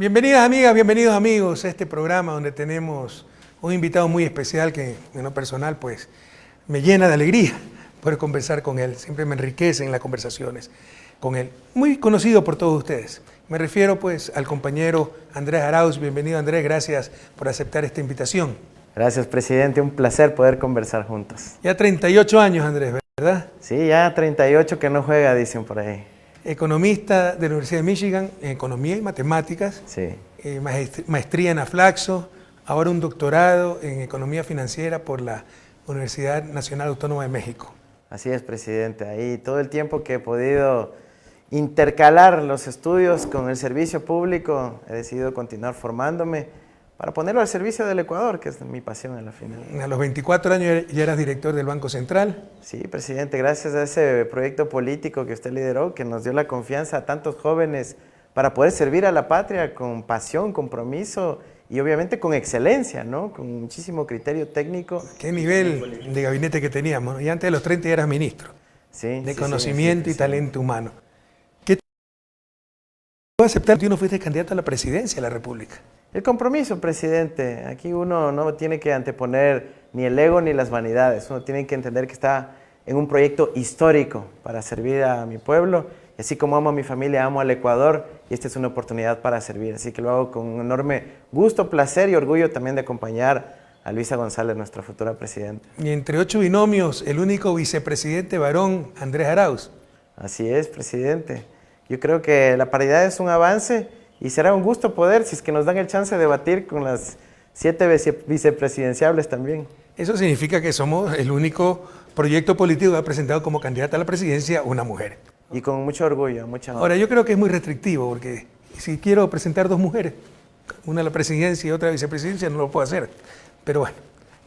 Bienvenidas amigas, bienvenidos amigos a este programa donde tenemos un invitado muy especial que en lo personal pues me llena de alegría poder conversar con él. Siempre me enriquecen las conversaciones con él. Muy conocido por todos ustedes. Me refiero pues al compañero Andrés Arauz. Bienvenido Andrés, gracias por aceptar esta invitación. Gracias, presidente. Un placer poder conversar juntos. Ya 38 años Andrés, ¿verdad? Sí, ya 38 que no juega, dicen por ahí. Economista de la Universidad de Michigan en Economía y Matemáticas. Sí. Maestría en Aflaxo, ahora un doctorado en Economía Financiera por la Universidad Nacional Autónoma de México. Así es, presidente. Ahí todo el tiempo que he podido intercalar los estudios con el servicio público, he decidido continuar formándome para ponerlo al servicio del Ecuador, que es mi pasión en la final. A los 24 años ya eras director del Banco Central. Sí, presidente, gracias a ese proyecto político que usted lideró, que nos dio la confianza a tantos jóvenes para poder servir a la patria con pasión, compromiso y obviamente con excelencia, ¿no? Con muchísimo criterio técnico. ¿Qué nivel de gabinete que teníamos? Y antes de los 30 ya eras ministro. Sí, de conocimiento y talento humano. ¿Qué te puedo aceptar que uno fuiste candidato a la presidencia de la República? El compromiso, presidente. Aquí uno no tiene que anteponer ni el ego ni las vanidades. Uno tiene que entender que está en un proyecto histórico para servir a mi pueblo. Y así como amo a mi familia, amo al Ecuador. Y esta es una oportunidad para servir. Así que lo hago con un enorme gusto, placer y orgullo también de acompañar a Luisa González, nuestra futura presidenta. Y entre 8 binomios, el único vicepresidente varón, Andrés Arauz. Así es, presidente. Yo creo que la paridad es un avance. Y será un gusto poder, si es que nos dan el chance de debatir con las 7 vicepresidenciables también. Eso significa que somos el único proyecto político que ha presentado como candidata a la presidencia una mujer. Y con mucho orgullo, mucha honra. Ahora, yo creo que es muy restrictivo, porque si quiero presentar 2 mujeres, una a la presidencia y otra a la vicepresidencia, no lo puedo hacer. Pero bueno.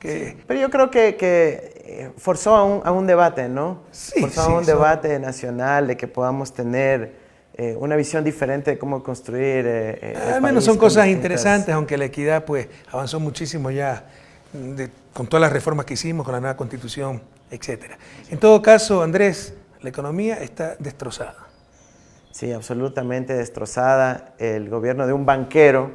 Sí, pero yo creo que forzó a un debate, ¿no? Sí, forzó a un debate nacional de que podamos tener una visión diferente de cómo construir al menos son cosas interesantes, aunque la equidad pues avanzó muchísimo ya con todas las reformas que hicimos, con la nueva constitución, etcétera. En todo caso, Andrés, la economía está destrozada. Sí, absolutamente destrozada. El gobierno de un banquero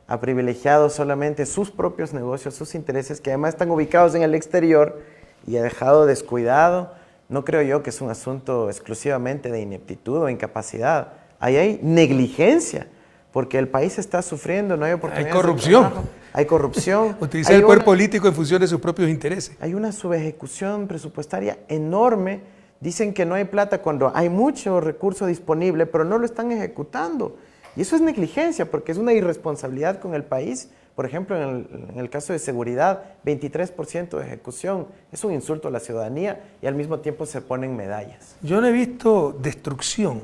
ha privilegiado solamente sus propios negocios, sus intereses, que además están ubicados en el exterior, y ha dejado descuidado. No creo yo que es un asunto exclusivamente de ineptitud o incapacidad. Ahí hay negligencia, porque el país está sufriendo, no hay oportunidades. Hay corrupción. Hay corrupción. Utilizar el poder político en función de sus propios intereses. Hay una subejecución presupuestaria enorme. Dicen que no hay plata cuando hay mucho recurso disponible, pero no lo están ejecutando. Y eso es negligencia, porque es una irresponsabilidad con el país. Por ejemplo, en el caso de seguridad, 23% de ejecución. Es un insulto a la ciudadanía y al mismo tiempo se ponen medallas. Yo no he visto destrucción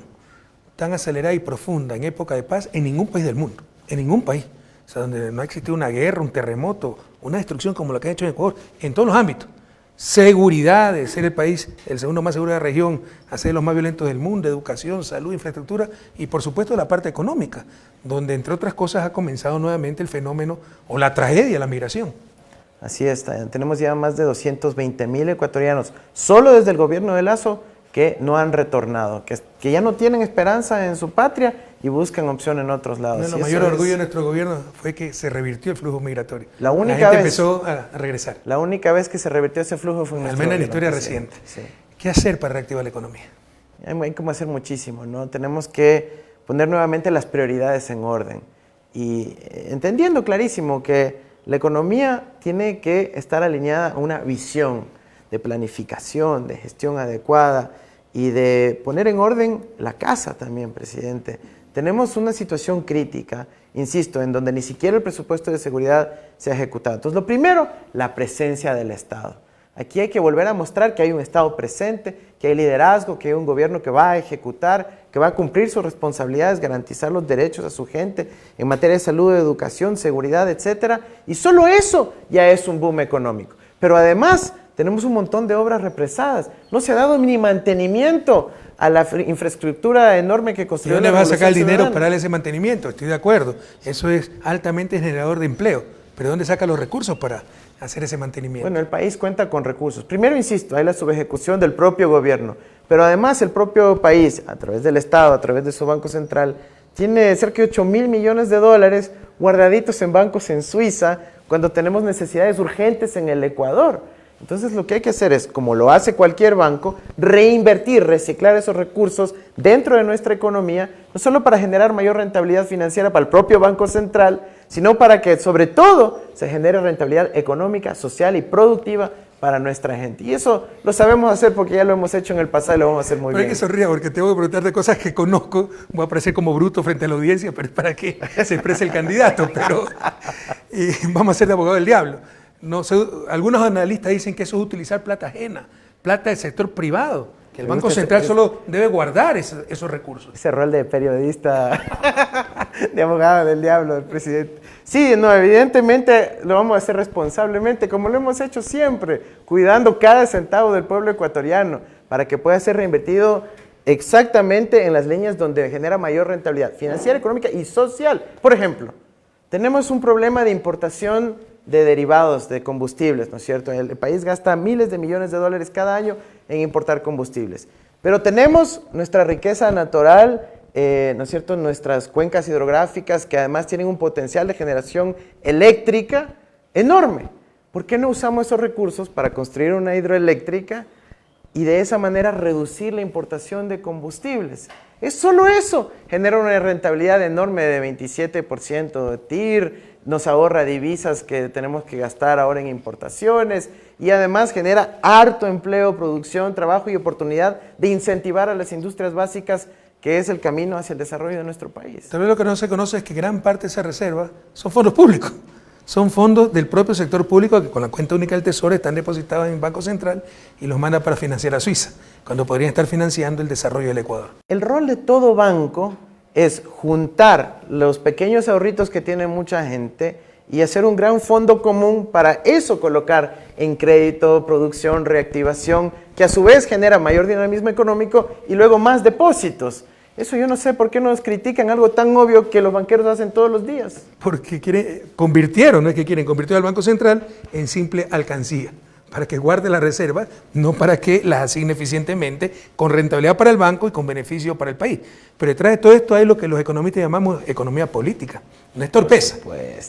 tan acelerada y profunda en época de paz en ningún país del mundo. En ningún país. O sea, donde no ha existido una guerra, un terremoto, una destrucción como la que han hecho en Ecuador, en todos los ámbitos. Seguridad, de ser el país el segundo más seguro de la región, a ser los más violentos del mundo, educación, salud, infraestructura y por supuesto la parte económica, donde entre otras cosas ha comenzado nuevamente el fenómeno o la tragedia de la migración. Así es, tenemos ya más de 220,000 ecuatorianos, solo desde el gobierno de Lazo, que no han retornado, que ya no tienen esperanza en su patria y buscan opción en otros lados. El mayor orgullo de nuestro gobierno fue que se revirtió el flujo migratorio. La gente empezó a regresar. La única vez que se revirtió ese flujo fue en nuestro gobierno. Al menos en la historia reciente. Sí. ¿Qué hacer para reactivar la economía? Hay como hacer muchísimo, ¿no? Tenemos que poner nuevamente las prioridades en orden y entendiendo clarísimo que la economía tiene que estar alineada a una visión de planificación, de gestión adecuada y de poner en orden la casa también, presidente. Tenemos una situación crítica, insisto, en donde ni siquiera el presupuesto de seguridad se ha ejecutado. Entonces, lo primero, la presencia del Estado. Aquí hay que volver a mostrar que hay un Estado presente, que hay liderazgo, que hay un gobierno que va a ejecutar, que va a cumplir sus responsabilidades, garantizar los derechos a su gente en materia de salud, educación, seguridad, etcétera. Y solo eso ya es un boom económico. Pero además, tenemos un montón de obras represadas. No se ha dado ni mantenimiento a la infraestructura enorme que construyó. ¿Y dónde va a sacar el dinero para darle ese mantenimiento? Estoy de acuerdo. Eso es altamente generador de empleo. Pero ¿dónde saca los recursos para hacer ese mantenimiento? Bueno, el país cuenta con recursos. Primero, insisto, hay la subejecución del propio gobierno. Pero además el propio país, a través del Estado, a través de su Banco Central, tiene cerca de 8.000 millones de dólares guardaditos en bancos en Suiza cuando tenemos necesidades urgentes en el Ecuador. Entonces lo que hay que hacer es, como lo hace cualquier banco, reinvertir, reciclar esos recursos dentro de nuestra economía, no solo para generar mayor rentabilidad financiera para el propio Banco Central, sino para que sobre todo se genere rentabilidad económica, social y productiva para nuestra gente. Y eso lo sabemos hacer porque ya lo hemos hecho en el pasado y lo vamos a hacer muy bien. Pero hay que sonreír porque tengo que preguntarte cosas que conozco, voy a parecer como bruto frente a la audiencia, pero es para que se exprese el candidato, pero vamos a ser de abogado del diablo. No sé, algunos analistas dicen que eso es utilizar plata ajena, plata del sector privado, que el Banco Central solo debe guardar esos recursos. Ese rol de periodista, de abogado del diablo del presidente. Sí, no, evidentemente lo vamos a hacer responsablemente, como lo hemos hecho siempre, cuidando cada centavo del pueblo ecuatoriano para que pueda ser reinvertido exactamente en las líneas donde genera mayor rentabilidad financiera, económica y social. Por ejemplo, tenemos un problema de importación de derivados de combustibles, ¿no es cierto? El país gasta miles de millones de dólares cada año en importar combustibles. Pero tenemos nuestra riqueza natural, ¿no es cierto? Nuestras cuencas hidrográficas que además tienen un potencial de generación eléctrica enorme. ¿Por qué no usamos esos recursos para construir una hidroeléctrica y de esa manera reducir la importación de combustibles? Es solo eso, genera una rentabilidad enorme de 27% de TIR, nos ahorra divisas que tenemos que gastar ahora en importaciones y además genera harto empleo, producción, trabajo y oportunidad de incentivar a las industrias básicas, que es el camino hacia el desarrollo de nuestro país. Tal vez lo que no se conoce es que gran parte de esa reserva son fondos públicos. Son fondos del propio sector público que con la cuenta única del Tesoro están depositados en el Banco Central y los manda para financiar a Suiza, cuando podrían estar financiando el desarrollo del Ecuador. El rol de todo banco es juntar los pequeños ahorritos que tiene mucha gente y hacer un gran fondo común para eso colocar en crédito, producción, reactivación, que a su vez genera mayor dinamismo económico y luego más depósitos. Eso yo no sé por qué nos critican algo tan obvio que los banqueros hacen todos los días. Porque convirtieron, no es que quieren, convirtió al Banco Central en simple alcancía, para que guarde las reservas, no para que las asigne eficientemente, con rentabilidad para el banco y con beneficio para el país. Pero detrás de todo esto hay lo que los economistas llamamos economía política, no es torpeza.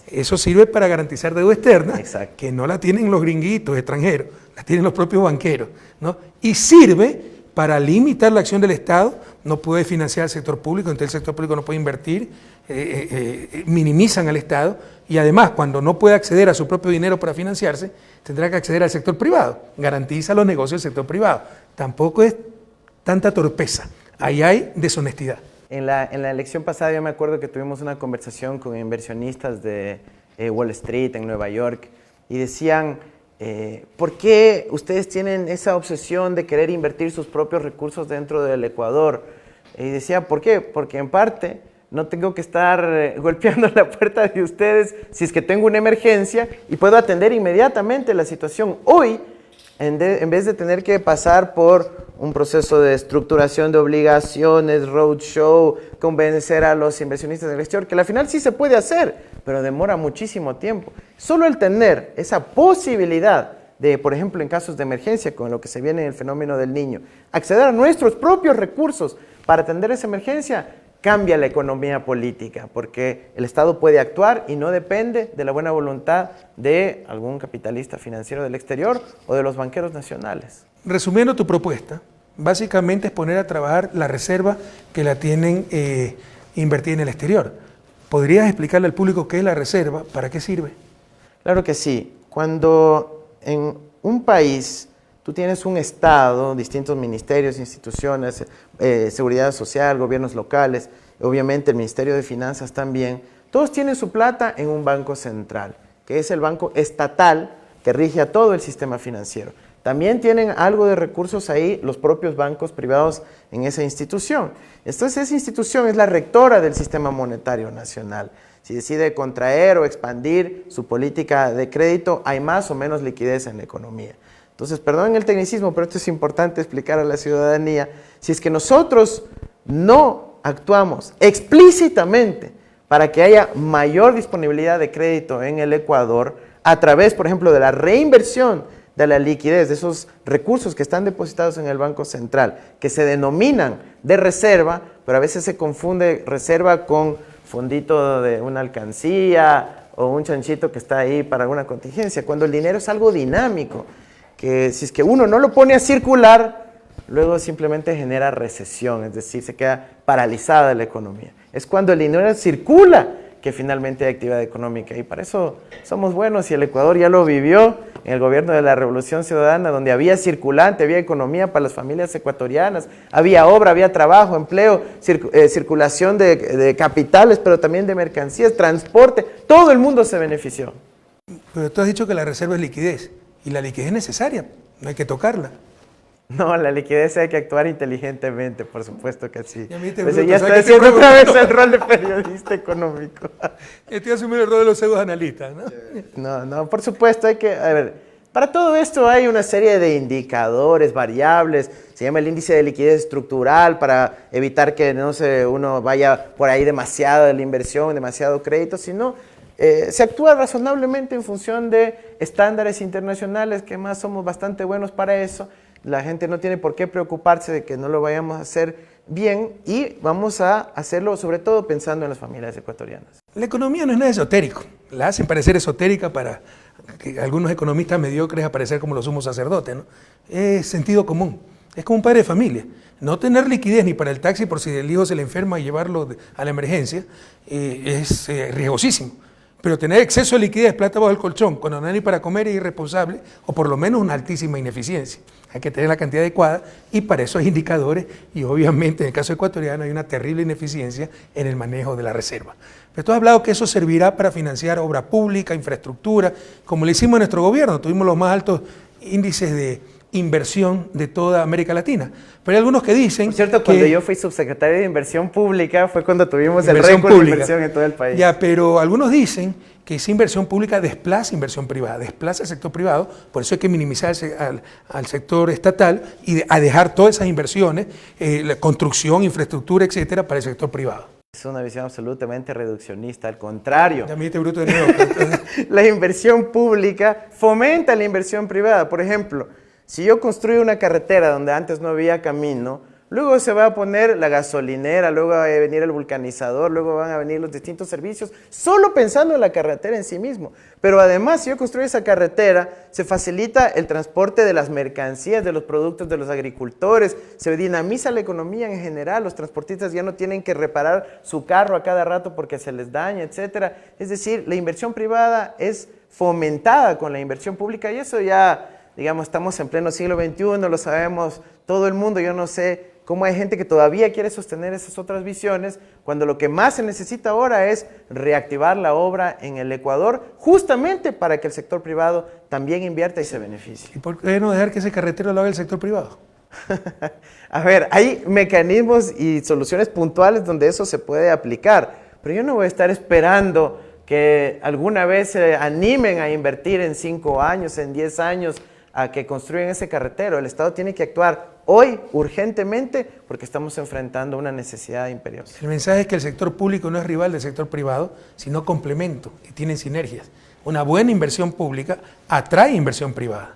Eso sirve para garantizar deuda externa, exacto, que no la tienen los gringuitos extranjeros, la tienen los propios banqueros, ¿no? Y sirve para limitar la acción del Estado, no puede financiar el sector público, entonces el sector público no puede invertir, minimizan al Estado y además cuando no puede acceder a su propio dinero para financiarse, tendrá que acceder al sector privado, garantiza los negocios del sector privado. Tampoco es tanta torpeza, ahí hay deshonestidad. En la elección pasada yo me acuerdo que tuvimos una conversación con inversionistas de Wall Street en Nueva York y decían, ¿por qué ustedes tienen esa obsesión de querer invertir sus propios recursos dentro del Ecuador? Y decía, ¿por qué? Porque en parte no tengo que estar golpeando la puerta de ustedes si es que tengo una emergencia y puedo atender inmediatamente la situación hoy en vez de tener que pasar por un proceso de estructuración de obligaciones, roadshow, convencer a los inversionistas del exterior, que al final sí se puede hacer, pero demora muchísimo tiempo. Solo el tener esa posibilidad de, por ejemplo, en casos de emergencia, con lo que se viene en el fenómeno del Niño, acceder a nuestros propios recursos para atender esa emergencia, cambia la economía política, porque el Estado puede actuar y no depende de la buena voluntad de algún capitalista financiero del exterior o de los banqueros nacionales. Resumiendo tu propuesta, básicamente es poner a trabajar la reserva que la tienen invertida en el exterior. ¿Podrías explicarle al público qué es la reserva? ¿Para qué sirve? Claro que sí. Cuando en un país tú tienes un Estado, distintos ministerios, instituciones, seguridad social, gobiernos locales, obviamente el Ministerio de Finanzas también, todos tienen su plata en un banco central, que es el banco estatal que rige a todo el sistema financiero. También tienen algo de recursos ahí los propios bancos privados en esa institución. Entonces esa institución es la rectora del sistema monetario nacional. Si decide contraer o expandir su política de crédito, hay más o menos liquidez en la economía. Entonces, perdonen el tecnicismo, pero esto es importante explicar a la ciudadanía. Si es que nosotros no actuamos explícitamente para que haya mayor disponibilidad de crédito en el Ecuador, a través, por ejemplo, de la reinversión de la liquidez, de esos recursos que están depositados en el Banco Central, que se denominan de reserva, pero a veces se confunde reserva con fondito de una alcancía o un chanchito que está ahí para alguna contingencia, cuando el dinero es algo dinámico, que si es que uno no lo pone a circular, luego simplemente genera recesión, es decir, se queda paralizada la economía. Es cuando el dinero circula que finalmente hay actividad económica, y para eso somos buenos, y el Ecuador ya lo vivió en el gobierno de la Revolución Ciudadana, donde había circulante, había economía para las familias ecuatorianas, había obra, había trabajo, empleo, circulación de capitales, pero también de mercancías, transporte, todo el mundo se benefició. Pero tú has dicho que la reserva es liquidez, y la liquidez es necesaria, no hay que tocarla. No, la liquidez hay que actuar inteligentemente, por supuesto que sí. Pues ya estoy haciendo otra vez el rol de periodista económico. Estoy asumiendo el rol de los pseudoanalistas, ¿no? No, por supuesto, hay que, a ver, para todo esto hay una serie de indicadores, variables, se llama el índice de liquidez estructural para evitar que uno vaya por ahí demasiado de la inversión, demasiado crédito, sino se actúa razonablemente en función de estándares internacionales, que más somos bastante buenos para eso. La gente no tiene por qué preocuparse de que no lo vayamos a hacer bien, y vamos a hacerlo sobre todo pensando en las familias ecuatorianas. La economía no es nada esotérico, la hacen parecer esotérica para que algunos economistas mediocres aparecer como los sumos sacerdotes, ¿no? Es sentido común, es como un padre de familia. No tener liquidez ni para el taxi por si el hijo se le enferma y llevarlo a la emergencia es riesgosísimo. Pero tener exceso de liquidez, plata bajo el colchón, cuando no hay ni para comer, es irresponsable, o por lo menos una altísima ineficiencia. Hay que tener la cantidad adecuada, y para eso hay indicadores, y obviamente en el caso ecuatoriano hay una terrible ineficiencia en el manejo de la reserva. Pero tú has hablado que eso servirá para financiar obra pública, infraestructura, como le hicimos a nuestro gobierno. Tuvimos los más altos índices de inversión de toda América Latina. Pero hay algunos que dicen... Por cierto, cuando yo fui subsecretario de Inversión Pública fue cuando tuvimos el récord de inversión en todo el país. Ya, pero algunos dicen que esa inversión pública desplaza inversión privada, desplaza al sector privado, por eso hay que minimizar al sector estatal y a dejar todas esas inversiones, la construcción, infraestructura, etcétera, para el sector privado. Es una visión absolutamente reduccionista, al contrario. Ya me diste bruto de nuevo. La inversión pública fomenta la inversión privada. Por ejemplo, si yo construyo una carretera donde antes no había camino, luego se va a poner la gasolinera, luego va a venir el vulcanizador, luego van a venir los distintos servicios, solo pensando en la carretera en sí mismo. Pero además, si yo construyo esa carretera, se facilita el transporte de las mercancías, de los productos de los agricultores, se dinamiza la economía en general, los transportistas ya no tienen que reparar su carro a cada rato porque se les daña, etc. Es decir, la inversión privada es fomentada con la inversión pública, y eso ya... Digamos, estamos en pleno siglo XXI, lo sabemos todo el mundo. Yo no sé cómo hay gente que todavía quiere sostener esas otras visiones, cuando lo que más se necesita ahora es reactivar la obra en el Ecuador, justamente para que el sector privado también invierta y se beneficie. ¿Y por qué no dejar que ese carretero lo haga el sector privado? A ver, hay mecanismos y soluciones puntuales donde eso se puede aplicar, pero yo no voy a estar esperando que alguna vez se animen a invertir en 5 años, en 10 años, a que construyan ese carretero. El Estado tiene que actuar hoy, urgentemente, porque estamos enfrentando una necesidad imperiosa. El mensaje es que el sector público no es rival del sector privado, sino complemento, y tienen sinergias. Una buena inversión pública atrae inversión privada.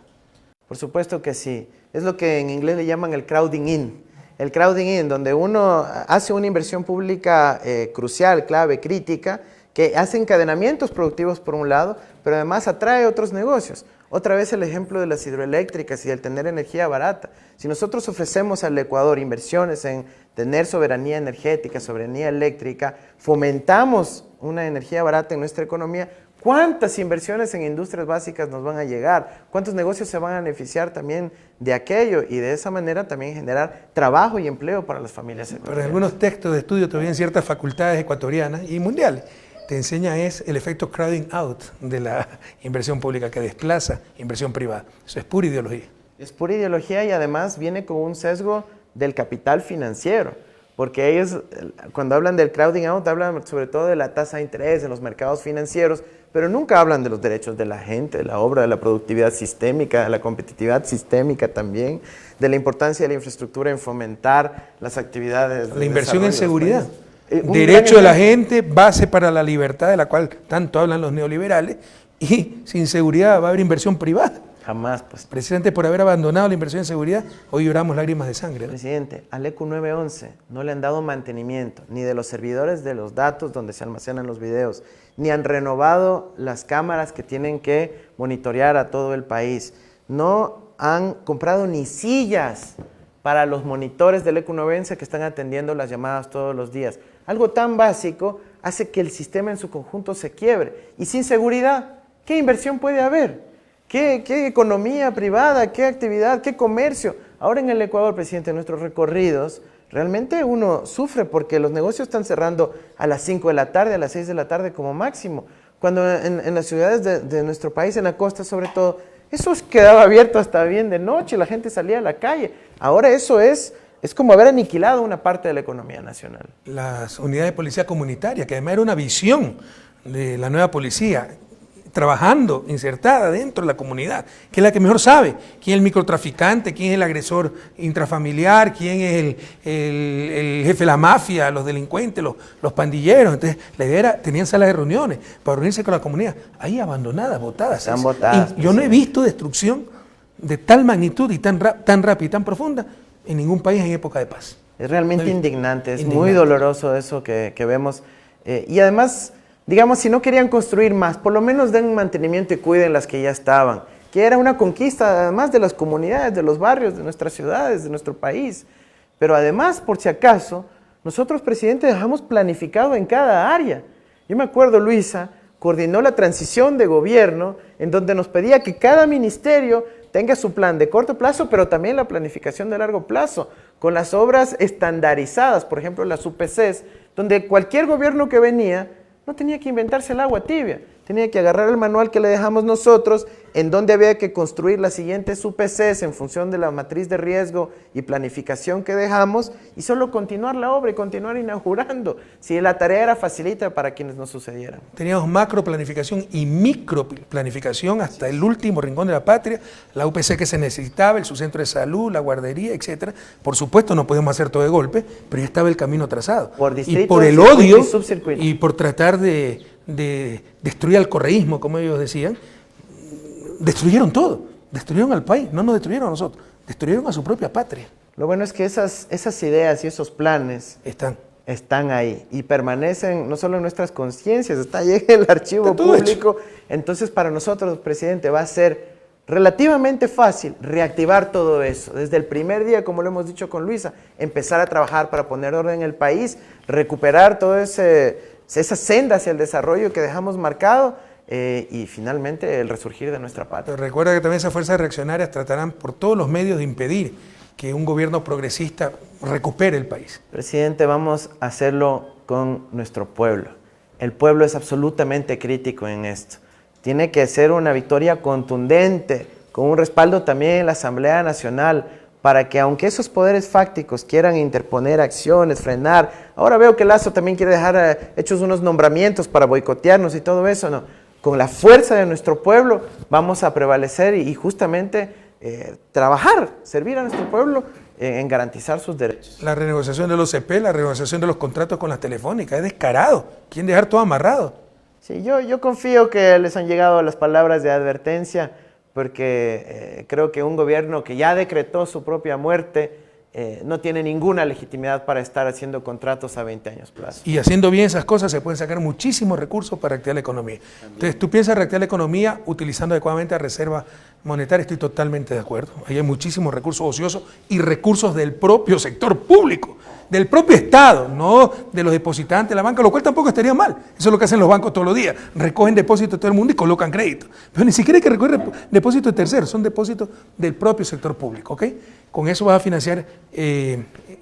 Por supuesto que sí. Es lo que en inglés le llaman el crowding in. El crowding in, donde uno hace una inversión pública crucial, clave, crítica, que hace encadenamientos productivos por un lado, pero además atrae otros negocios. Otra vez el ejemplo de las hidroeléctricas y del tener energía barata. Si nosotros ofrecemos al Ecuador inversiones en tener soberanía energética, soberanía eléctrica, fomentamos una energía barata en nuestra economía, ¿cuántas inversiones en industrias básicas nos van a llegar? ¿Cuántos negocios se van a beneficiar también de aquello? Y de esa manera también generar trabajo y empleo para las familias ecuatorianas. Pero en algunos textos de estudio todavía en ciertas facultades ecuatorianas y mundiales te enseña es el efecto crowding out de la inversión pública, que desplaza inversión privada. Eso es pura ideología. Es pura ideología, y además viene con un sesgo del capital financiero, porque ellos cuando hablan del crowding out hablan sobre todo de la tasa de interés en los mercados financieros, pero nunca hablan de los derechos de la gente, de la obra, de la productividad sistémica, de la competitividad sistémica también, de la importancia de la infraestructura en fomentar las actividades de la inversión en seguridad. Derecho de la gente, base para la libertad, de la cual tanto hablan los neoliberales, y sin seguridad va a haber inversión privada. Jamás, pues. Precisamente por haber abandonado la inversión en seguridad, hoy lloramos lágrimas de sangre, ¿no? Presidente, al ECU 911 no le han dado mantenimiento, ni de los servidores de los datos donde se almacenan los videos, ni han renovado las cámaras que tienen que monitorear a todo el país. No han comprado ni sillas para los monitores del ECU 911 que están atendiendo las llamadas todos los días. Algo tan básico hace que el sistema en su conjunto se quiebre. Y sin seguridad, ¿qué inversión puede haber? ¿Qué economía privada? ¿Qué actividad? ¿Qué comercio? Ahora en el Ecuador, presidente, en nuestros recorridos, realmente uno sufre porque los negocios están cerrando a las 5 de la tarde, a las 6 de la tarde como máximo. Cuando en las ciudades de nuestro país, en la costa sobre todo, eso quedaba abierto hasta bien de noche, la gente salía a la calle. Ahora eso es como haber aniquilado una parte de la economía nacional. Las unidades de policía comunitaria, que además era una visión de la nueva policía, trabajando, insertada dentro de la comunidad, que es la que mejor sabe quién es el microtraficante, quién es el agresor intrafamiliar, quién es el jefe de la mafia, los delincuentes, los pandilleros. Entonces, la idea era, tenían salas de reuniones para reunirse con la comunidad, ahí abandonadas, botadas. Están botadas. Y yo no he visto destrucción de tal magnitud y tan rápida y tan profunda en ningún país en época de paz. Es realmente indignante, es muy doloroso eso que vemos. Y además, digamos, si no querían construir más, por lo menos den mantenimiento y cuiden las que ya estaban, que era una conquista además de las comunidades, de los barrios, de nuestras ciudades, de nuestro país. Pero además, por si acaso, nosotros, presidente, dejamos planificado en cada área. Yo me acuerdo, Luisa coordinó la transición de gobierno en donde nos pedía que cada ministerio tenga su plan de corto plazo, pero también la planificación de largo plazo, con las obras estandarizadas, por ejemplo, las UPCs, donde cualquier gobierno que venía no tenía que inventarse el agua tibia, tenía que agarrar el manual que le dejamos nosotros, en donde había que construir las siguientes UPCs en función de la matriz de riesgo y planificación que dejamos, y solo continuar la obra y continuar inaugurando, si la tarea era facilita para quienes nos sucedieran. Teníamos macro planificación y micro planificación hasta el último rincón de la patria, la UPC que se necesitaba, el subcentro de salud, la guardería, etcétera. Por supuesto no podíamos hacer todo de golpe, pero ya estaba el camino trazado. Por distrito, y por el odio y y por tratar de destruir al correísmo, como ellos decían, destruyeron todo, destruyeron al país, no nos destruyeron a nosotros, destruyeron a su propia patria. Lo bueno es que esas ideas y esos planes están ahí y permanecen no solo en nuestras conciencias, está ahí en el archivo público. Entonces para nosotros, presidente, va a ser relativamente fácil reactivar todo eso. Desde el primer día, como lo hemos dicho con Luisa, empezar a trabajar para poner orden en el país, recuperar toda esa senda hacia el desarrollo que dejamos marcado y finalmente el resurgir de nuestra patria. Pero recuerda que también esas fuerzas reaccionarias tratarán por todos los medios de impedir que un gobierno progresista recupere el país. Presidente, vamos a hacerlo con nuestro pueblo. El pueblo es absolutamente crítico en esto. Tiene que ser una victoria contundente, con un respaldo también en la Asamblea Nacional, para que aunque esos poderes fácticos quieran interponer acciones, frenar, ahora veo que Lazo también quiere dejar hechos unos nombramientos para boicotearnos y todo eso, no. Con la fuerza de nuestro pueblo vamos a prevalecer y justamente trabajar, servir a nuestro pueblo en garantizar sus derechos. La renegociación de los CP, la renegociación de los contratos con las telefónicas, es descarado. ¿Quieren dejar todo amarrado? Sí, yo confío que les han llegado las palabras de advertencia, porque creo que un gobierno que ya decretó su propia muerte no tiene ninguna legitimidad para estar haciendo contratos a 20 años plazo. Y haciendo bien esas cosas se pueden sacar muchísimos recursos para reactivar la economía. Entonces, tú piensas reactivar la economía utilizando adecuadamente la reserva monetaria, estoy totalmente de acuerdo. Ahí hay muchísimos recursos ociosos y recursos del propio sector público, del propio Estado, no de los depositantes de la banca, lo cual tampoco estaría mal. Eso es lo que hacen los bancos todos los días. Recogen depósitos de todo el mundo y colocan crédito. Pero ni siquiera hay que recoger depósitos de terceros, son depósitos del propio sector público, ¿ok? Con eso vas a financiar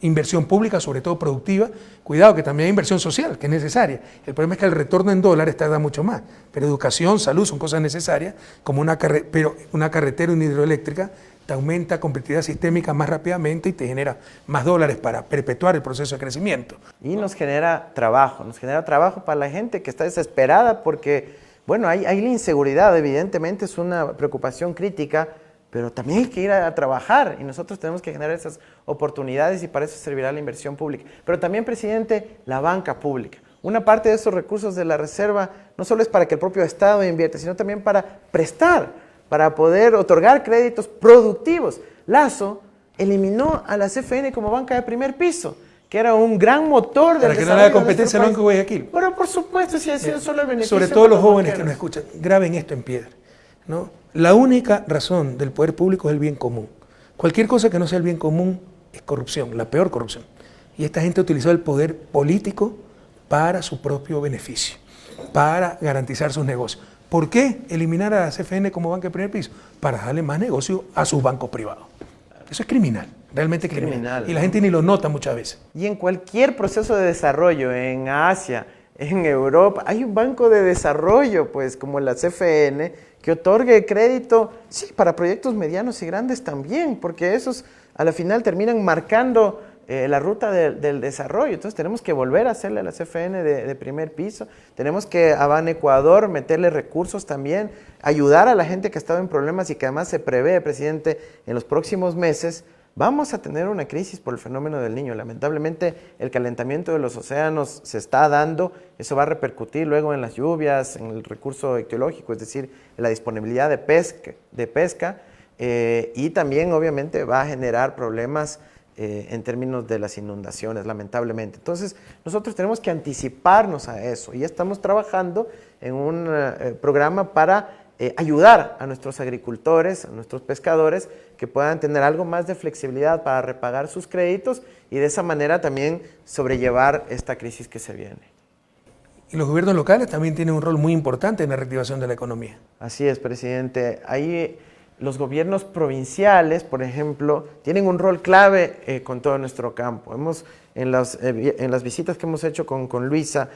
inversión pública, sobre todo productiva. Cuidado, que también hay inversión social, que es necesaria. El problema es que el retorno en dólares tarda mucho más. Pero educación, salud son cosas necesarias, como una carretera o una hidroeléctrica te aumenta competitividad sistémica más rápidamente y te genera más dólares para perpetuar el proceso de crecimiento. Y nos genera trabajo para la gente que está desesperada porque, bueno, hay la inseguridad, evidentemente es una preocupación crítica, pero también hay que ir a trabajar y nosotros tenemos que generar esas oportunidades y para eso servirá la inversión pública. Pero también, presidente, la banca pública. Una parte de esos recursos de la reserva no solo es para que el propio Estado invierta, sino también para prestar para poder otorgar créditos productivos. Lasso eliminó a la CFN como banca de primer piso, que era un gran motor del para que desarrollo. No le haga competencia al Banco de Guayaquil. Pero por supuesto, si ha sido solo el beneficio. Sobre todo los jóvenes que nos escuchan, graben esto en piedra, ¿no? La única razón del poder público es el bien común. Cualquier cosa que no sea el bien común es corrupción, la peor corrupción. Y esta gente utilizó el poder político para su propio beneficio, para garantizar sus negocios. ¿Por qué eliminar a la CFN como banca de primer piso? Para darle más negocio a sus bancos privados. Eso es criminal, realmente criminal. Y la gente ni lo nota muchas veces. Y en cualquier proceso de desarrollo, en Asia, en Europa, hay un banco de desarrollo, pues, como la CFN, que otorgue crédito, sí, para proyectos medianos y grandes también, porque esos a la final terminan marcando la ruta del desarrollo. Entonces tenemos que volver a hacerle a la CFN de primer piso, tenemos que a Ban Ecuador meterle recursos también, ayudar a la gente que ha estado en problemas y que además se prevé, presidente, en los próximos meses vamos a tener una crisis por el fenómeno del Niño. Lamentablemente el calentamiento de los océanos se está dando, eso va a repercutir luego en las lluvias, en el recurso ictiológico, es decir, en la disponibilidad de pesca y también obviamente va a generar problemas en términos de las inundaciones, lamentablemente. Entonces, nosotros tenemos que anticiparnos a eso y ya estamos trabajando en un programa para ayudar a nuestros agricultores, a nuestros pescadores, que puedan tener algo más de flexibilidad para repagar sus créditos y de esa manera también sobrellevar esta crisis que se viene. Y los gobiernos locales también tienen un rol muy importante en la reactivación de la economía. Así es, presidente. Ahí los gobiernos provinciales, por ejemplo, tienen un rol clave con todo nuestro campo. En las visitas que hemos hecho con Luisa,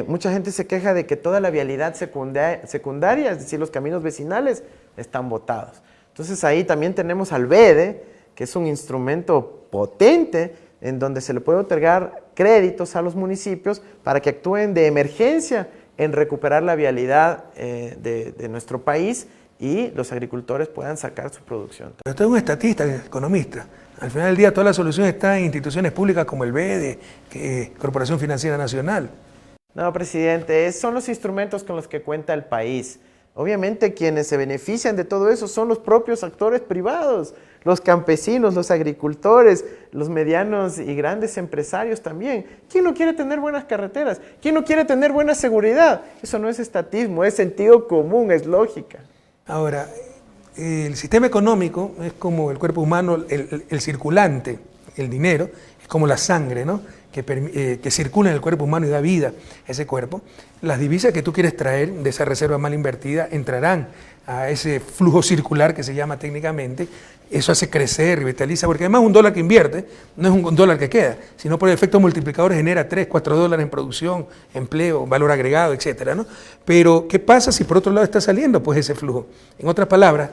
mucha gente se queja de que toda la vialidad secundaria, es decir, los caminos vecinales, están botados. Entonces ahí también tenemos al BEDE, que es un instrumento potente en donde se le puede otorgar créditos a los municipios para que actúen de emergencia en recuperar la vialidad de nuestro país y los agricultores puedan sacar su producción. Pero usted es un estatista, economista. Al final del día toda la solución está en instituciones públicas como el BEDE, Corporación Financiera Nacional. No, presidente, son los instrumentos con los que cuenta el país. Obviamente quienes se benefician de todo eso son los propios actores privados, los campesinos, los agricultores, los medianos y grandes empresarios también. ¿Quién no quiere tener buenas carreteras? ¿Quién no quiere tener buena seguridad? Eso no es estatismo, es sentido común, es lógica. Ahora, el sistema económico es como el cuerpo humano, el circulante, el dinero, es como la sangre, ¿no? Que circula en el cuerpo humano y da vida a ese cuerpo. Las divisas que tú quieres traer de esa reserva mal invertida entrarán a ese flujo circular que se llama técnicamente. Eso hace crecer, revitaliza, porque además un dólar que invierte no es un dólar que queda, sino por el efecto multiplicador genera 3, 4 dólares en producción, empleo, valor agregado, etcétera, ¿no? Pero, ¿qué pasa si por otro lado está saliendo pues ese flujo? En otras palabras,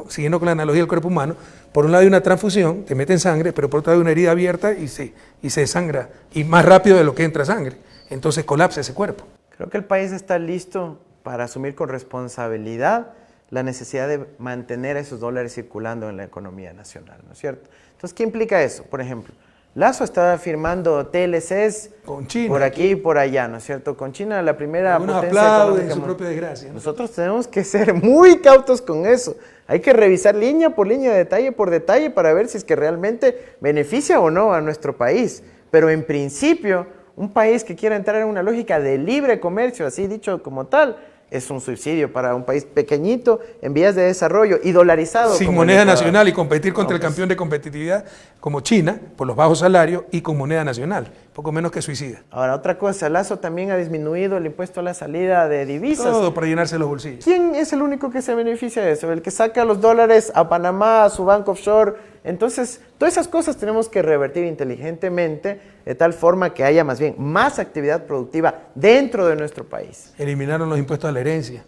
siguiendo con la analogía del cuerpo humano, por un lado hay una transfusión, te meten sangre, pero por otro lado hay una herida abierta y se desangra, y más rápido de lo que entra sangre. Entonces colapsa ese cuerpo. Creo que el país está listo para asumir con responsabilidad la necesidad de mantener esos dólares circulando en la economía nacional, ¿no es cierto? Entonces, ¿qué implica eso? Por ejemplo, Lasso está firmando TLCs con China, por aquí y por allá, ¿no es cierto? Con China, la primera algunos potencia aplauden económica. su propia desgracia, ¿no? Nosotros tenemos que ser muy cautos con eso. Hay que revisar línea por línea, detalle por detalle, para ver si es que realmente beneficia o no a nuestro país. Pero en principio, un país que quiera entrar en una lógica de libre comercio, así dicho como tal, es un subsidio para un país pequeñito en vías de desarrollo y dolarizado. Sin moneda nacional y competir contra el campeón de competitividad como China por los bajos salarios y con moneda nacional, poco menos que suicida. Ahora, otra cosa, Lasso también ha disminuido el impuesto a la salida de divisas. Todo para llenarse los bolsillos. ¿Quién es el único que se beneficia de eso? El que saca los dólares a Panamá, a su banco offshore. Entonces, todas esas cosas tenemos que revertir inteligentemente de tal forma que haya más bien más actividad productiva dentro de nuestro país. Eliminaron los impuestos a la herencia.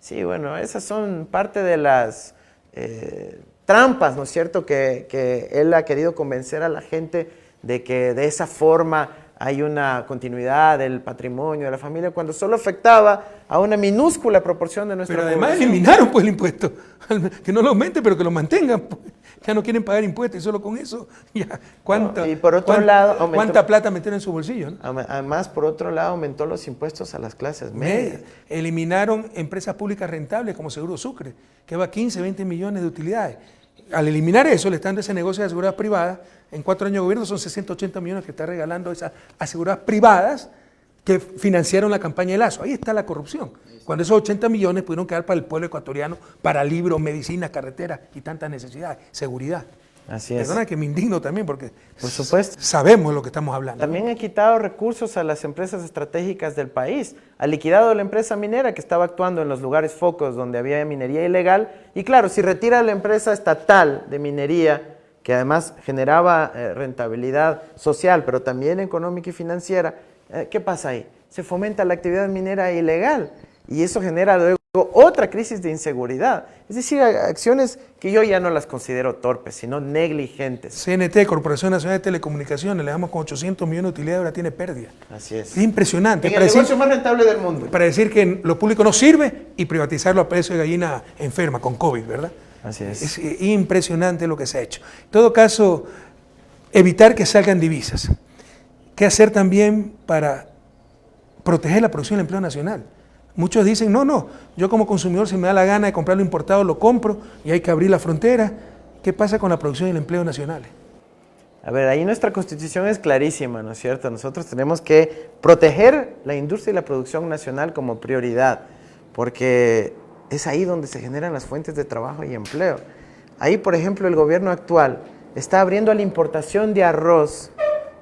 Sí, bueno, esas son parte de las trampas, ¿no es cierto?, que él ha querido convencer a la gente de que de esa forma hay una continuidad del patrimonio de la familia, cuando solo afectaba a una minúscula proporción de nuestra población. Pero además eliminaron pues el impuesto, que no lo aumente, pero que lo mantengan. Pues. Ya no quieren pagar impuestos y solo con eso, ya, Y por otro lado, ¿cuánta plata metieron en su bolsillo? ¿No? Además, por otro lado, aumentó los impuestos a las clases medias. Eliminaron empresas públicas rentables como Seguro Sucre, que va a 15, 20 millones de utilidades. Al eliminar eso, le están dando ese negocio de aseguradoras privadas. En 4 años de gobierno son 680 millones que está regalando esas aseguradoras privadas que financiaron la campaña de Lazo. Ahí está la corrupción. Cuando esos 80 millones pudieron quedar para el pueblo ecuatoriano, para libros, medicinas, carreteras y tantas necesidades, seguridad. Así es. Perdona que me indigno también porque por supuesto sabemos de lo que estamos hablando. También ha quitado recursos a las empresas estratégicas del país. Ha liquidado la empresa minera que estaba actuando en los lugares focos donde había minería ilegal. Y claro, si retira la empresa estatal de minería, que además generaba rentabilidad social, pero también económica y financiera, ¿qué pasa ahí? Se fomenta la actividad minera ilegal y eso genera luego otra crisis de inseguridad. Es decir, acciones que yo ya no las considero torpes, sino negligentes. CNT, Corporación Nacional de Telecomunicaciones, le damos con 800 millones de utilidades, ahora tiene pérdida. Así es. Es impresionante. En el negocio más rentable del mundo. Para decir que lo público no sirve y privatizarlo a precio de gallina enferma, con COVID, ¿verdad? Así es. Es impresionante lo que se ha hecho. En todo caso, evitar que salgan divisas. ¿Qué hacer también para proteger la producción y el empleo nacional? Muchos dicen, no, yo como consumidor si me da la gana de comprar lo importado, lo compro y hay que abrir la frontera. ¿Qué pasa con la producción y el empleo nacionales? A ver, ahí nuestra Constitución es clarísima, ¿no es cierto? Nosotros tenemos que proteger la industria y la producción nacional como prioridad, porque es ahí donde se generan las fuentes de trabajo y empleo. Ahí, por ejemplo, el gobierno actual está abriendo a la importación de arroz,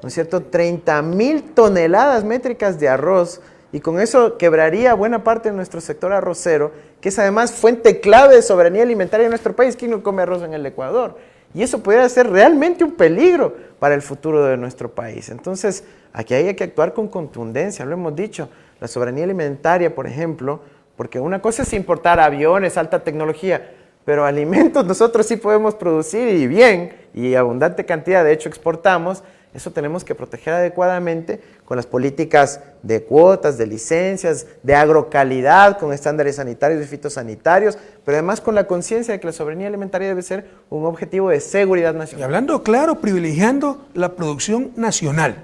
¿no es cierto? 30,000 toneladas métricas de arroz, y con eso quebraría buena parte de nuestro sector arrocero, que es además fuente clave de soberanía alimentaria en nuestro país. ¿Quién no come arroz en el Ecuador? Y eso pudiera ser realmente un peligro para el futuro de nuestro país. Entonces, aquí hay que actuar con contundencia, lo hemos dicho. La soberanía alimentaria, por ejemplo, porque una cosa es importar aviones, alta tecnología, pero alimentos nosotros sí podemos producir y bien, y abundante cantidad, de hecho exportamos. Eso tenemos que proteger adecuadamente con las políticas de cuotas, de licencias, de agrocalidad, con estándares sanitarios y fitosanitarios, pero además con la conciencia de que la soberanía alimentaria debe ser un objetivo de seguridad nacional. Y hablando claro, privilegiando la producción nacional.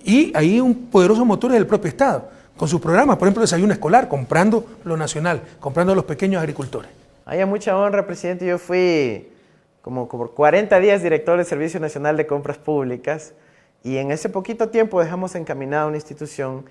Y ahí un poderoso motor es el propio Estado, con sus programas, por ejemplo, desayuno escolar, comprando lo nacional, comprando a los pequeños agricultores. Hay mucha honra, presidente. Yo fui como por 40 días director del Servicio Nacional de Compras Públicas. Y en ese poquito tiempo dejamos encaminada una institución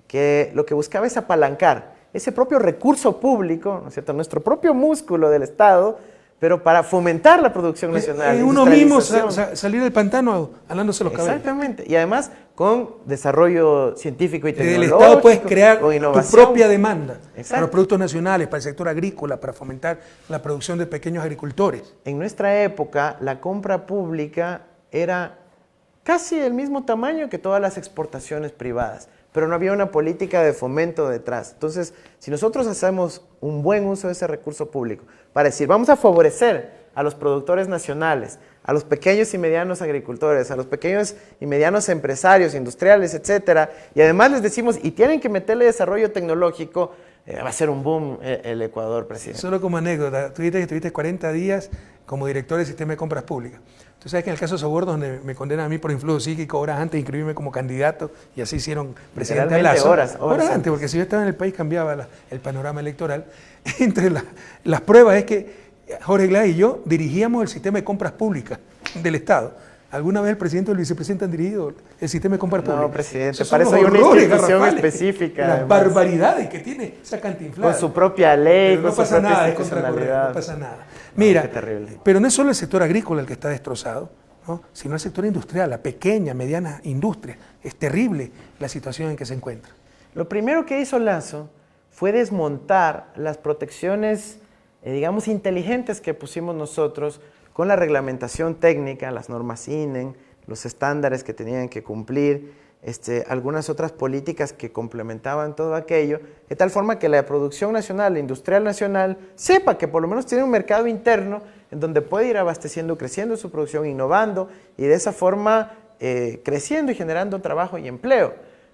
que lo que buscaba es apalancar ese propio recurso público, ¿no es cierto?, nuestro propio músculo del Estado, pero para fomentar la producción nacional. Uno mismo salir del pantano alándose los cabellos. Exactamente. Y además con desarrollo científico y tecnológico. Del Estado puedes crear tu propia demanda. Exacto. Para los productos nacionales, para el sector agrícola, para fomentar la producción de pequeños agricultores. En nuestra época, la compra pública era casi el mismo tamaño que todas las exportaciones privadas, pero no había una política de fomento detrás. Entonces, si nosotros hacemos un buen uso de ese recurso público para decir, vamos a favorecer a los productores nacionales, a los pequeños y medianos agricultores, a los pequeños y medianos empresarios, industriales, etcétera, y además les decimos, y tienen que meterle desarrollo tecnológico, va a ser un boom el Ecuador, presidente. Solo como anécdota, tú dijiste que estuviste 40 días como director del sistema de compras públicas. Tú sabes que en el caso de Soborno, donde me condenan a mí por influjo psíquico horas antes de inscribirme como candidato, y así hicieron presidente de Lazo. Horas antes, porque si yo estaba en el país cambiaba el panorama electoral. Entre las pruebas es que Jorge Glass y yo dirigíamos el sistema de compras públicas del Estado. ¿Alguna vez el presidente o el vicepresidente han dirigido el sistema de compras públicas? No, presidente, para eso hay una institución específica. Las barbaridades que tiene esa cantinflada. Con su propia ley, pero no con pasa su propia nada, institucionalidad. no pasa nada. Mira, qué terrible. Pero no es solo el sector agrícola el que está destrozado, ¿no?, sino el sector industrial, la pequeña, mediana industria. Es terrible la situación en que se encuentra. Lo primero que hizo Lazo fue desmontar las protecciones, digamos, inteligentes que pusimos nosotros con la reglamentación técnica, las normas INEN, los estándares que tenían que cumplir, algunas otras políticas que complementaban todo aquello, de tal forma que la producción nacional, la industrial nacional, sepa que por lo menos tiene un mercado interno en donde puede ir abasteciendo, creciendo su producción, innovando, y de esa forma creciendo y generando trabajo y empleo.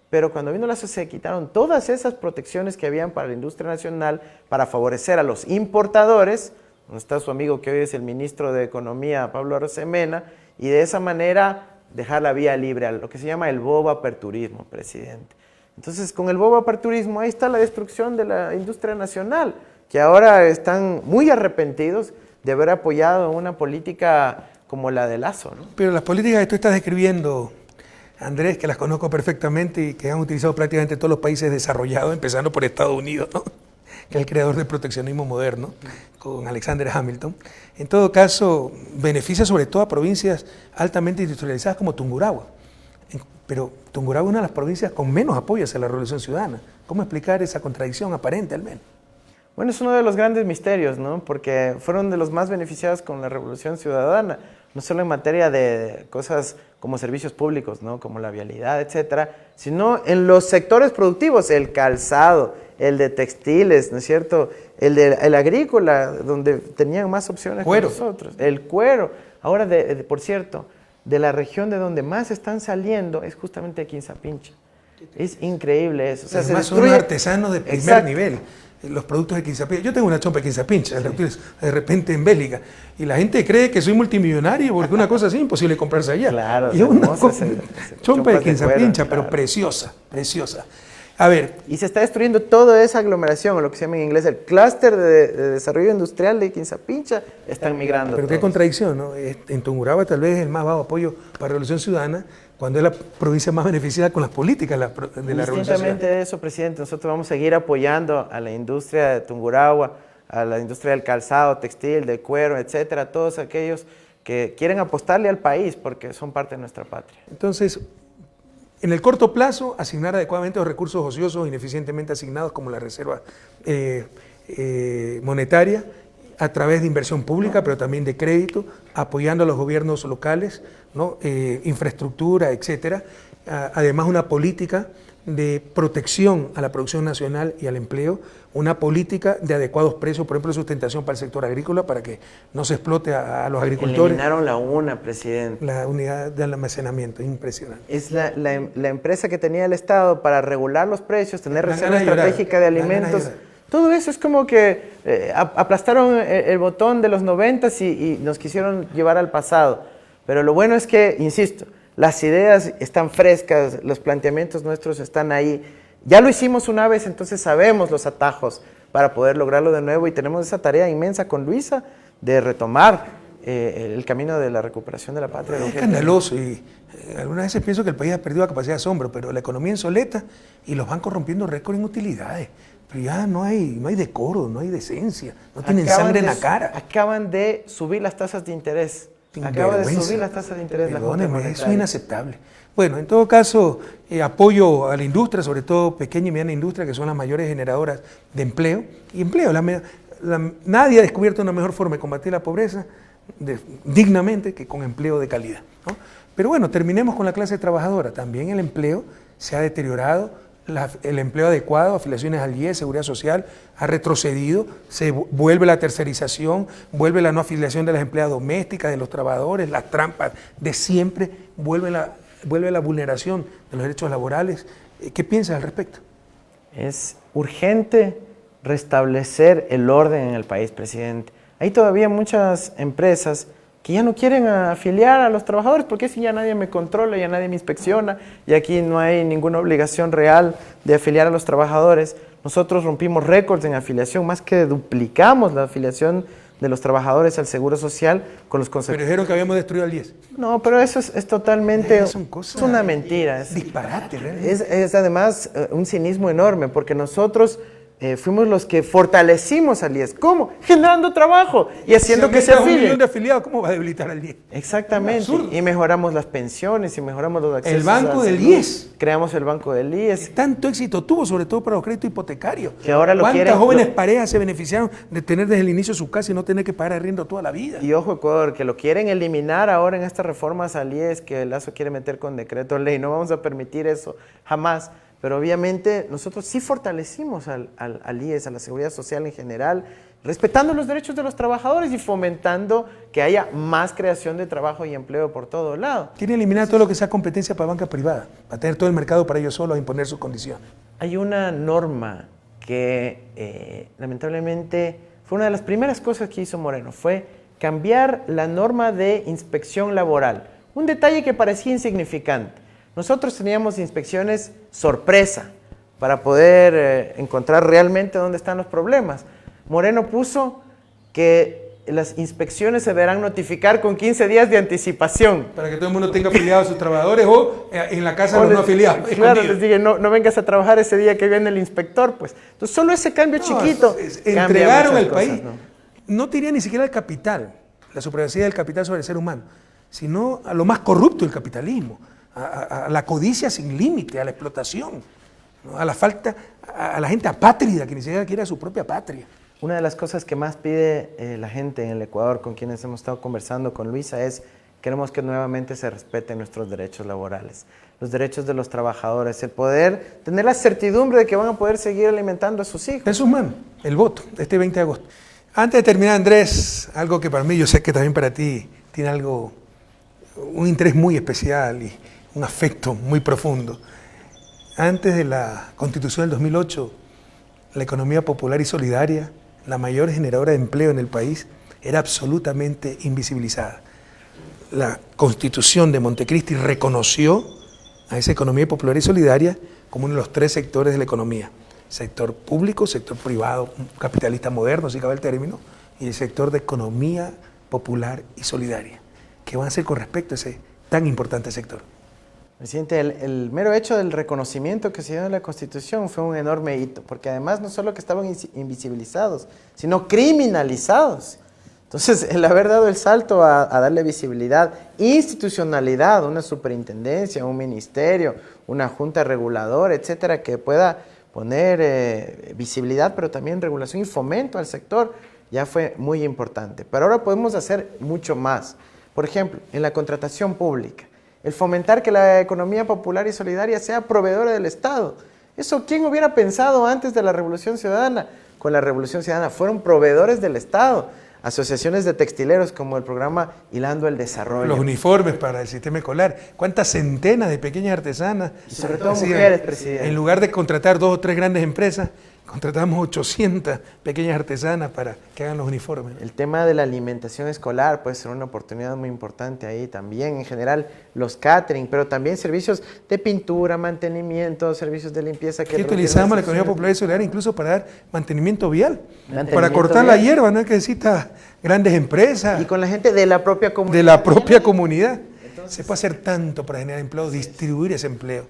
Pero cuando vino la sociedad, quitaron todas esas protecciones que habían para la industria nacional para favorecer a los importadores, donde está su amigo que hoy es el ministro de Economía, Pablo Arosemena, y de esa manera dejar la vía libre a lo que se llama el bobo aperturismo, presidente. Entonces, con el bobo aperturismo, ahí está la destrucción de la industria nacional, que ahora están muy arrepentidos de haber apoyado una política como la de Lazo, ¿no? Pero las políticas que tú estás describiendo, Andrés, que las conozco perfectamente y que han utilizado prácticamente todos los países desarrollados, empezando por Estados Unidos, ¿no? Que es el creador del proteccionismo moderno, con Alexander Hamilton. En todo caso, beneficia sobre todo a provincias altamente industrializadas como Tungurahua. Pero Tungurahua es una de las provincias con menos apoyo hacia la Revolución Ciudadana. ¿Cómo explicar esa contradicción aparente, al menos? Bueno, es uno de los grandes misterios, ¿no? Porque fueron de los más beneficiados con la Revolución Ciudadana, no solo en materia de cosas como servicios públicos, ¿no? Como la vialidad, etcétera, sino en los sectores productivos, el calzado, el de textiles, ¿no es cierto? El agrícola, donde tenían más opciones que nosotros. El cuero. Ahora, por cierto, de la región de donde más están saliendo es justamente aquí en Quinzapincha. Es increíble eso. O sea, además son artesanos de primer nivel. Los productos de Quinzapincha. Yo tengo una chompa de Quinzapincha, de repente en Bélica, y la gente cree que soy multimillonario porque una cosa así imposible comprarse allá. Claro, y es una chompa de cuero, Quinzapincha, pero claro. preciosa, preciosa. A ver. Y se está destruyendo toda esa aglomeración, o lo que se llama en inglés el clúster de desarrollo industrial de Quinzapincha, están migrando. Pero todos. qué contradicción, ¿no? En Tungurahua tal vez el más bajo apoyo para la Revolución Ciudadana, cuando es la provincia más beneficiada con las políticas de la Revolución Ciudadana. Distintamente de eso, presidente, nosotros vamos a seguir apoyando a la industria de Tungurahua, a la industria del calzado, textil, de cuero, etcétera, todos aquellos que quieren apostarle al país porque son parte de nuestra patria. Entonces, en el corto plazo, asignar adecuadamente los recursos ociosos ineficientemente asignados como la reserva monetaria, a través de inversión pública, pero también de crédito, apoyando a los gobiernos locales, ¿no? Infraestructura, etcétera. Además, una política de protección a la producción nacional y al empleo, una política de adecuados precios, por ejemplo, de sustentación para el sector agrícola, para que no se explote a los agricultores. Eliminaron la UNA, presidente. La unidad de almacenamiento, impresionante. Es la empresa que tenía el Estado para regular los precios, tener reserva estratégica de alimentos. Todo eso es como que aplastaron el botón de los 90s y nos quisieron llevar al pasado. Pero lo bueno es que, insisto, las ideas están frescas, los planteamientos nuestros están ahí. Ya lo hicimos una vez, entonces sabemos los atajos para poder lograrlo de nuevo y tenemos esa tarea inmensa con Luisa de retomar el camino de la recuperación de la patria. Es escandaloso y algunas veces pienso que el país ha perdido la capacidad de asombro, pero la economía insoleta y los bancos rompiendo récord en utilidades. Pero ya no hay decoro, no hay decencia, no tienen sangre en la cara. Acaban de subir las tasas de interés. Acaba de subir las tasas de interés. Perdóneme, eso es inaceptable. Bueno, en todo caso, apoyo a la industria, sobre todo pequeña y mediana industria, que son las mayores generadoras de empleo. Y empleo, nadie ha descubierto una mejor forma de combatir la pobreza dignamente que con empleo de calidad, ¿no? Pero bueno, terminemos con la clase trabajadora. También el empleo se ha deteriorado. El empleo adecuado, afiliaciones al IES, Seguridad Social, ha retrocedido, se vuelve la tercerización, vuelve la no afiliación de las empleadas domésticas, de los trabajadores, las trampas de siempre, vuelve la vulneración de los derechos laborales. ¿Qué piensas al respecto? Es urgente restablecer el orden en el país, presidente. Hay todavía muchas empresas que ya no quieren afiliar a los trabajadores porque si ya nadie me controla, ya nadie me inspecciona y aquí no hay ninguna obligación real de afiliar a los trabajadores. Nosotros rompimos récords en afiliación, más que duplicamos la afiliación de los trabajadores al Seguro Social con los conceptos. Pero dijeron que habíamos destruido al IES. No, pero eso es totalmente... Es una mentira. Es disparate, realmente. Es además un cinismo enorme porque nosotros... fuimos los que fortalecimos al IES. ¿Cómo? Generando trabajo y haciendo que se afilie. 1 millón de afiliados, ¿cómo va a debilitar al IES? Exactamente. Y mejoramos las pensiones y mejoramos los accesos. El banco del IES. Creamos el banco del IES. Tanto éxito tuvo, sobre todo para los créditos hipotecarios. Que ahora lo quieren. ¿Cuántas jóvenes parejas se beneficiaron de tener desde el inicio su casa y no tener que pagar arriendo toda la vida? Y ojo, Ecuador, que lo quieren eliminar ahora en estas reformas al IES que Lazo quiere meter con decreto ley. No vamos a permitir eso jamás. Pero obviamente nosotros sí fortalecimos al IES, a la Seguridad Social en general, respetando los derechos de los trabajadores y fomentando que haya más creación de trabajo y empleo por todo lado. Quiere eliminar todo lo que sea competencia para banca privada, para tener todo el mercado para ellos solos a imponer sus condiciones. Hay una norma que lamentablemente fue una de las primeras cosas que hizo Moreno, fue cambiar la norma de inspección laboral. Un detalle que parecía insignificante. Nosotros teníamos inspecciones sorpresa para poder encontrar realmente dónde están los problemas. Moreno puso que las inspecciones se deberán notificar con 15 días de anticipación. Para que todo el mundo tenga afiliados a sus trabajadores o en la casa de los no afiliados. Claro, les dije, no vengas a trabajar ese día que viene el inspector, pues. Entonces, solo ese cambio chiquito. Entregaron el país. No te diría ni siquiera al capital, la supremacía del capital sobre el ser humano, sino a lo más corrupto del capitalismo, a la codicia sin límite, a la explotación, ¿no? A la falta, a la gente apátrida que ni siquiera quiere a su propia patria. Una de las cosas que más pide la gente en el Ecuador con quienes hemos estado conversando con Luisa es queremos que nuevamente se respeten nuestros derechos laborales, los derechos de los trabajadores, el poder tener la certidumbre de que van a poder seguir alimentando a sus hijos. En sus manos, el voto, este 20 de agosto. Antes de terminar, Andrés, algo que para mí, yo sé que también para ti tiene algo, un interés muy especial y un afecto muy profundo. Antes de la Constitución del 2008, la economía popular y solidaria, la mayor generadora de empleo en el país, era absolutamente invisibilizada. La Constitución de Montecristi reconoció a esa economía popular y solidaria como uno de los 3 sectores de la economía. Sector público, sector privado, capitalista moderno, si cabe el término, y el sector de economía popular y solidaria. ¿Qué van a hacer con respecto a ese tan importante sector? Presidente, el mero hecho del reconocimiento que se dio en la Constitución fue un enorme hito, porque además no solo que estaban invisibilizados, sino criminalizados. Entonces, el haber dado el salto a darle visibilidad, institucionalidad, una superintendencia, un ministerio, una junta reguladora, etcétera, que pueda poner visibilidad, pero también regulación y fomento al sector, ya fue muy importante. Pero ahora podemos hacer mucho más. Por ejemplo, en la contratación pública, el fomentar que la economía popular y solidaria sea proveedora del Estado. Eso, ¿quién hubiera pensado antes de la Revolución Ciudadana? Con la Revolución Ciudadana fueron proveedores del Estado. Asociaciones de textileros como el programa Hilando el Desarrollo. Los uniformes para el sistema escolar. ¿Cuántas centenas de pequeñas artesanas? Y sobre todo mujeres, presidente. En lugar de contratar 2 o 3 grandes empresas, contratamos 800 pequeñas artesanas para que hagan los uniformes. El tema de la alimentación escolar puede ser una oportunidad muy importante ahí también. En general, los catering, pero también servicios de pintura, mantenimiento, servicios de limpieza. Que utilizamos la economía popular y solidaria incluso para dar mantenimiento vial, para cortar la hierba, no es que necesita grandes empresas. Y con la gente de la propia comunidad. De la propia comunidad. Entonces, se puede hacer tanto para generar empleo, distribuir ese empleo,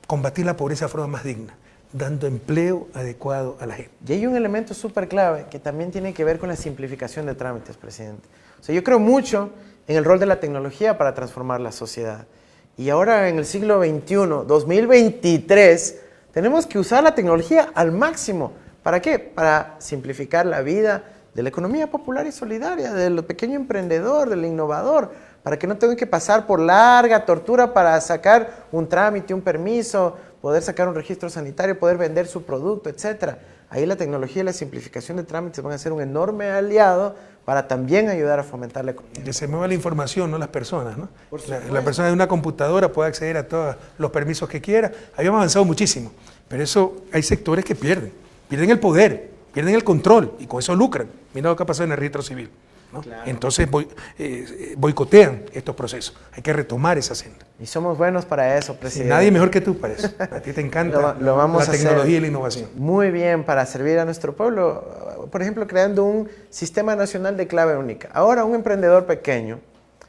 combatir la pobreza de forma más digna, dando empleo adecuado a la gente. Y hay un elemento súper clave que también tiene que ver con la simplificación de trámites, presidente. O sea, yo creo mucho en el rol de la tecnología para transformar la sociedad. Y ahora en el siglo XXI, 2023, tenemos que usar la tecnología al máximo. ¿Para qué? Para simplificar la vida de la economía popular y solidaria, del pequeño emprendedor, del innovador, para que no tengan que pasar por larga tortura para sacar un trámite, un permiso, poder sacar un registro sanitario, poder vender su producto, etc. Ahí la tecnología y la simplificación de trámites van a ser un enorme aliado para también ayudar a fomentar la economía. Que se mueva la información, no las personas, ¿no? La persona de una computadora puede acceder a todos los permisos que quiera. Habíamos avanzado muchísimo, pero eso hay sectores que pierden el poder, pierden el control y con eso lucran. Mira lo que ha pasado en el registro civil, ¿no? Claro. Entonces boicotean estos procesos. Hay que retomar esa senda. Y somos buenos para eso, presidente. Sí, nadie mejor que tú para eso. A ti te encanta lo vamos la a tecnología y la innovación. Muy bien, para servir a nuestro pueblo. Por ejemplo, creando un sistema nacional de clave única. Ahora, un emprendedor pequeño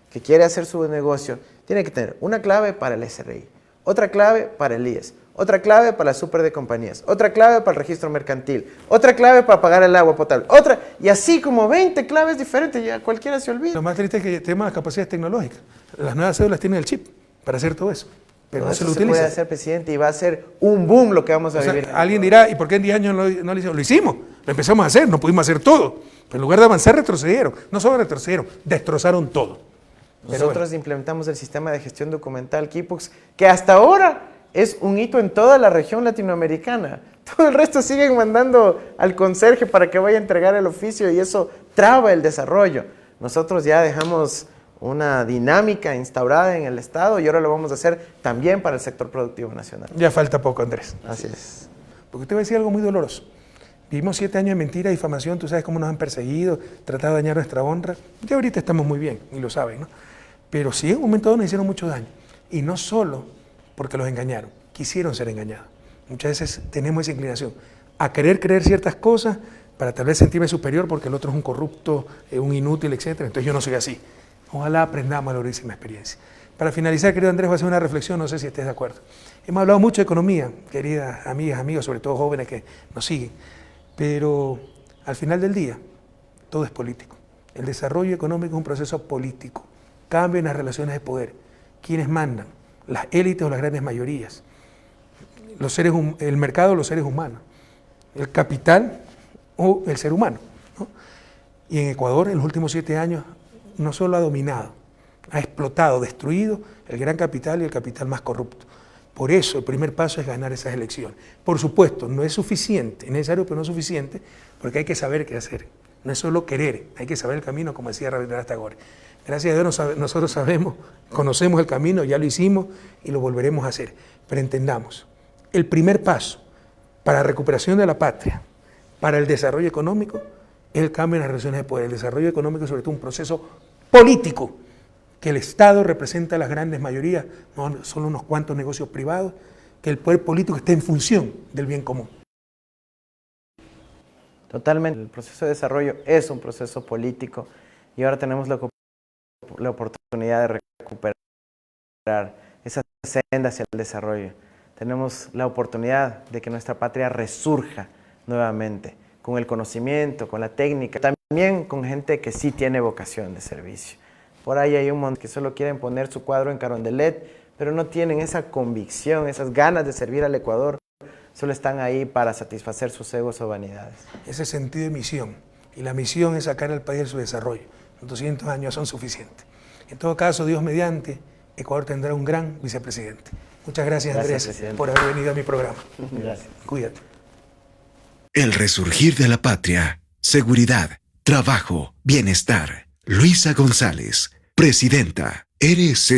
que quiere hacer su negocio tiene que tener una clave para el SRI, otra clave para el IES, otra clave para la super de compañías, otra clave para el registro mercantil, otra clave para pagar el agua potable, otra, y así como 20 claves diferentes, ya cualquiera se olvida. Lo más triste es que tenemos las capacidades tecnológicas. Las nuevas cédulas tienen el chip para hacer todo eso, pero no se lo utiliza. Puede hacer, presidente, y va a ser un boom lo que vamos a vivir. Alguien dirá, ¿y por qué en 10 años no lo hicimos? Lo hicimos, lo empezamos a hacer, no pudimos hacer todo. Pero en lugar de avanzar, retrocedieron. No solo retrocedieron, destrozaron todo. Nosotros implementamos el sistema de gestión documental KIPUX, que hasta ahora es un hito en toda la región latinoamericana. Todo el resto siguen mandando al conserje para que vaya a entregar el oficio y eso traba el desarrollo. Nosotros ya dejamos una dinámica instaurada en el Estado y ahora lo vamos a hacer también para el sector productivo nacional. Ya falta poco, Andrés. Así es. Porque usted va a decir algo muy doloroso. Vivimos 7 años de mentira, difamación, tú sabes cómo nos han perseguido, tratado de dañar nuestra honra. Ya ahorita estamos muy bien, y lo saben, ¿no? Pero sí, en un momento dado nos hicieron mucho daño. Y no solo porque los engañaron, quisieron ser engañados. Muchas veces tenemos esa inclinación a querer creer ciertas cosas para tal vez sentirme superior porque el otro es un corrupto, un inútil, etc. Entonces yo no soy así. Ojalá aprendamos a la durísima experiencia. Para finalizar, querido Andrés, voy a hacer una reflexión, no sé si estés de acuerdo. Hemos hablado mucho de economía, queridas amigas, amigos, sobre todo jóvenes que nos siguen, pero al final del día todo es político. El desarrollo económico es un proceso político. Cambio en las relaciones de poder. ¿Quiénes mandan? Las élites o las grandes mayorías. El mercado o los seres humanos. El capital o el ser humano, ¿no? Y en Ecuador, en los últimos 7 años, no solo ha dominado, ha explotado, destruido el gran capital y el capital más corrupto. Por eso el primer paso es ganar esas elecciones. Por supuesto, no es suficiente, es necesario pero no es suficiente, porque hay que saber qué hacer. No es solo querer, hay que saber el camino, como decía Rabindranath Tagore. Gracias a Dios nosotros sabemos, conocemos el camino, ya lo hicimos y lo volveremos a hacer. Pero entendamos, el primer paso para la recuperación de la patria, para el desarrollo económico, es el cambio en las relaciones de poder. El desarrollo económico es sobre todo un proceso político, que el Estado representa a las grandes mayorías, no solo unos cuantos negocios privados, que el poder político esté en función del bien común. Totalmente. El proceso de desarrollo es un proceso político y ahora tenemos la oportunidad de recuperar esa senda hacia el desarrollo. Tenemos la oportunidad de que nuestra patria resurja nuevamente con el conocimiento, con la técnica, también con gente que sí tiene vocación de servicio. Por ahí hay un montón que solo quieren poner su cuadro en Carondelet, pero no tienen esa convicción, esas ganas de servir al Ecuador. Solo están ahí para satisfacer sus egos o vanidades. Ese sentido de misión. Y la misión es sacar al país de su desarrollo. 200 años son suficientes. En todo caso, Dios mediante, Ecuador tendrá un gran vicepresidente. Muchas gracias, Andrés, presidente, por haber venido a mi programa. Gracias. Cuídate. El resurgir de la patria. Seguridad, trabajo, bienestar. Luisa González, presidenta. RSC.